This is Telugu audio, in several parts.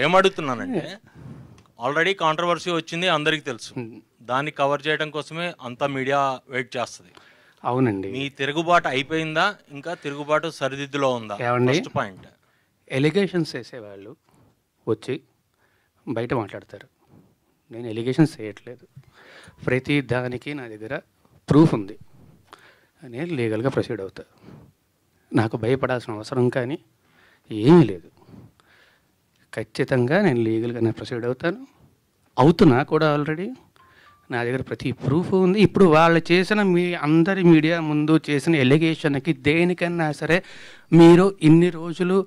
ఏమడుగుతున్నానంటే ఆల్రెడీ కాంట్రవర్సీ వచ్చింది, అందరికీ తెలుసు. దాన్ని కవర్ చేయడం కోసమే అంతా మీడియా వెయిట్ చేస్తుంది. అవునండి. మీ తిరుగుబాటు అయిపోయిందా, ఇంకా తిరుగుబాటు సరిదిద్దులో ఉందా? ఫస్ట్ పాయింట్, ఎలిగేషన్స్ వేసేవాళ్ళు వచ్చి బయట మాట్లాడతారు. నేను ఎలిగేషన్స్ చేయట్లేదు, ప్రతి దానికి నా దగ్గర ప్రూఫ్ ఉంది, నేను లీగల్గా ప్రొసీడ్ అవుతా. నాకు భయపడాల్సిన అవసరం కానీ ఏమీ లేదు. ఖచ్చితంగా నేను లీగల్గా ప్రొసీడ్ అవుతున్నా కూడా. ఆల్రెడీ నా దగ్గర ప్రతి ప్రూఫ్ ఉంది. ఇప్పుడు వాళ్ళు చేసిన అందరి మీడియా ముందు చేసిన ఎలిగేషన్కి దేనికన్నా సరే మీరు ఇన్ని రోజులు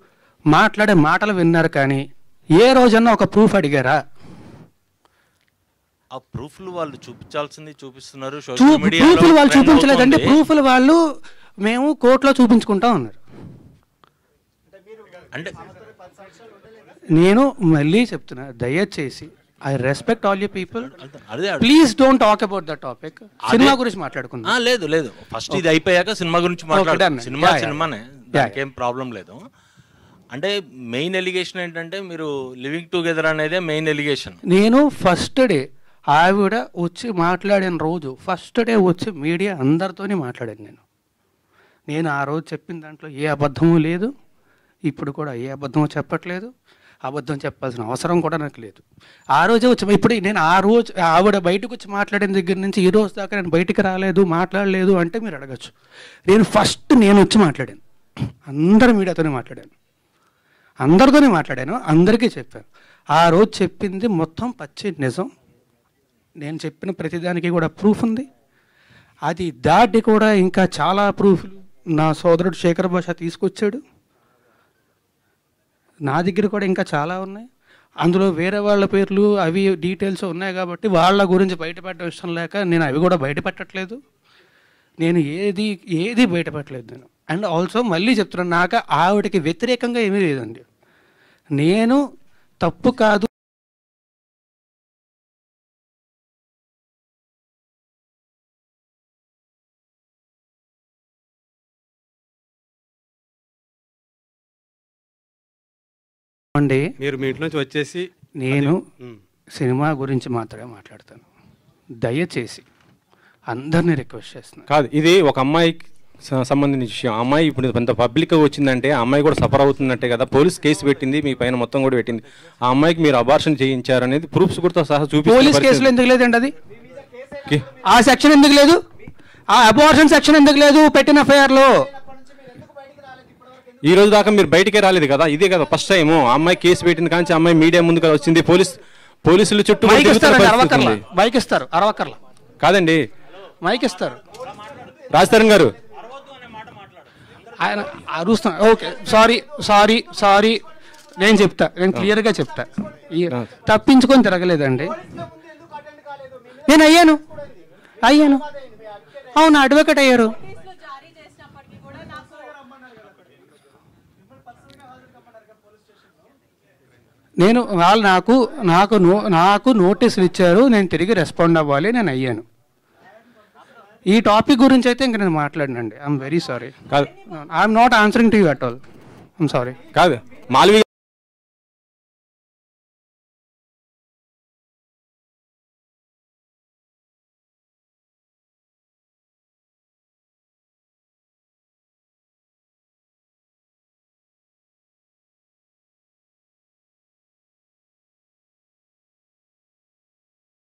మాట్లాడే మాటలు విన్నారు, కానీ ఏ రోజన్నా ఒక ప్రూఫ్ అడిగారా? ఆ ప్రూఫ్లు వాళ్ళు చూపించాల్సింది చూపిస్తున్నారు. ప్రూఫ్లు వాళ్ళు చూపించలేదంటే ప్రూఫ్లు వాళ్ళు మేము కోర్టులో చూపించుకుంటా ఉన్నారు. అంటే నేను మళ్ళీ చెప్తున్నా, దయచేసి I respect all you people, please don't talk about the topic. Cinema గురించి మాట్లాడుకుందాం. లేదు, ఫస్ట్ ఇది అయిపోయాక సినిమా గురించి మాట్లాడాను. సినిమానే, దానికేం ప్రాబ్లం లేదు. అంటే మెయిన్ ఎలిగేషన్ ఏంటంటే మీరు లివింగ్ టుగెదర్ అనేదే మెయిన్ ఎలిగేషన్. నేను ఫస్ట్ డే ఆవిడ వచ్చి మాట్లాడిన రోజు, ఫస్ట్ డే వచ్చి మీడియా అందరితోనే మాట్లాడాను. నేను ఆ రోజు చెప్పిన దాంట్లో ఏ అబద్ధము లేదు, ఇప్పుడు కూడా ఏ అబద్ధమో చెప్పట్లేదు, అబద్ధం చెప్పాల్సిన అవసరం కూడా నాకు లేదు. ఆ రోజే వచ్చి ఇప్పుడు నేను ఆ రోజు ఆవిడ బయటకు వచ్చి మాట్లాడిన దగ్గర నుంచి ఈ రోజు దాకా నేను బయటికి రాలేదు, మాట్లాడలేదు అంటే మీరు అడగచ్చు. నేను వచ్చి మాట్లాడాను, అందరి మీడియాతోనే మాట్లాడాను, అందరితోనే మాట్లాడాను, అందరికీ చెప్పాను. ఆ రోజు చెప్పింది మొత్తం పచ్చి నిజం. నేను చెప్పిన ప్రతిదానికి కూడా ప్రూఫ్ ఉంది. అది దాటి కూడా ఇంకా చాలా ప్రూఫ్లు నా సోదరుడు శేఖర్ భాష తీసుకొచ్చాడు. నా దగ్గర కూడా ఇంకా చాలా ఉన్నాయి. అందులో వేరే వాళ్ళ పేర్లు అవి డీటెయిల్స్ ఉన్నాయి కాబట్టి వాళ్ళ గురించి బయటపెట్టడం ఇష్టం లేక నేను అవి కూడా బయటపెట్టట్లేదు. నేను ఏది బయటపెట్టలేదు నేను. అండ్ ఆల్సో మళ్ళీ చెప్తున్నాను, నాకు ఆవిడకి వ్యతిరేకంగా ఏమీ లేదండి. నేను తప్పు కాదు అండి. మీరు మీ ఇంటి నుంచి వచ్చేసి నేను సినిమా గురించి మాత్రమే మాట్లాడతాను. దయచేసి అందరినీ రిక్వెస్ట్ చేస్తున్నాను. కాదు, ఇది ఒక అమ్మాయికి సంబంధించిన విషయం. అమ్మాయి ఇప్పుడు కొంత పబ్లిక్ వచ్చిందంటే అమ్మాయి కూడా సఫర్ అవుతుందంటే కదా, పోలీస్ కేసు పెట్టింది, మీ పైన మొత్తం కూడా పెట్టింది. ఆ అమ్మాయికి మీరు అబార్షన్ చేయించారనేది ప్రూఫ్స్ కూడా సహా చూపి. పోలీస్ కేసులో ఎందుకు లేదండి అది? ఆ సెక్షన్ ఎందుకు లేదు? ఆ అబార్షన్ సెక్షన్ ఎందుకు లేదు పెట్టిన ఎఫ్ఐఆర్లో? ఈ రోజు దాకా మీరు బయటికే రాలేదు కదా, ఇదే కదా ఫస్ట్ టైం. అమ్మాయి కేసు పెట్టింది కానీ అమ్మాయి మీడియా ముందుకు వచ్చింది. పోలీసులు చుట్టూ బైక్ ఇస్తారు, అరవకర్ల కాదండి, మైక్ ఇస్తారు. రాజతరణ్ గారు ఆయన అరుస్తున్నారు. ఓకే, సారీ, నేను క్లియర్గా చెప్తా. తప్పించుకొని తిరగలేదండి. నేను అయ్యాను, అవును, అడ్వకేట్ అయ్యారు. వాళ్ళు నాకు నోటీసులు ఇచ్చారు, నేను తిరిగి రెస్పాండ్ అవ్వాలి, నేను అయ్యాను. ఈ టాపిక్ గురించి అయితే ఇంకా నేను మాట్లాడినండి. I'm very sorry. కాదు, I'm not answering to you at all. I'm sorry. కాదు, మాల్వి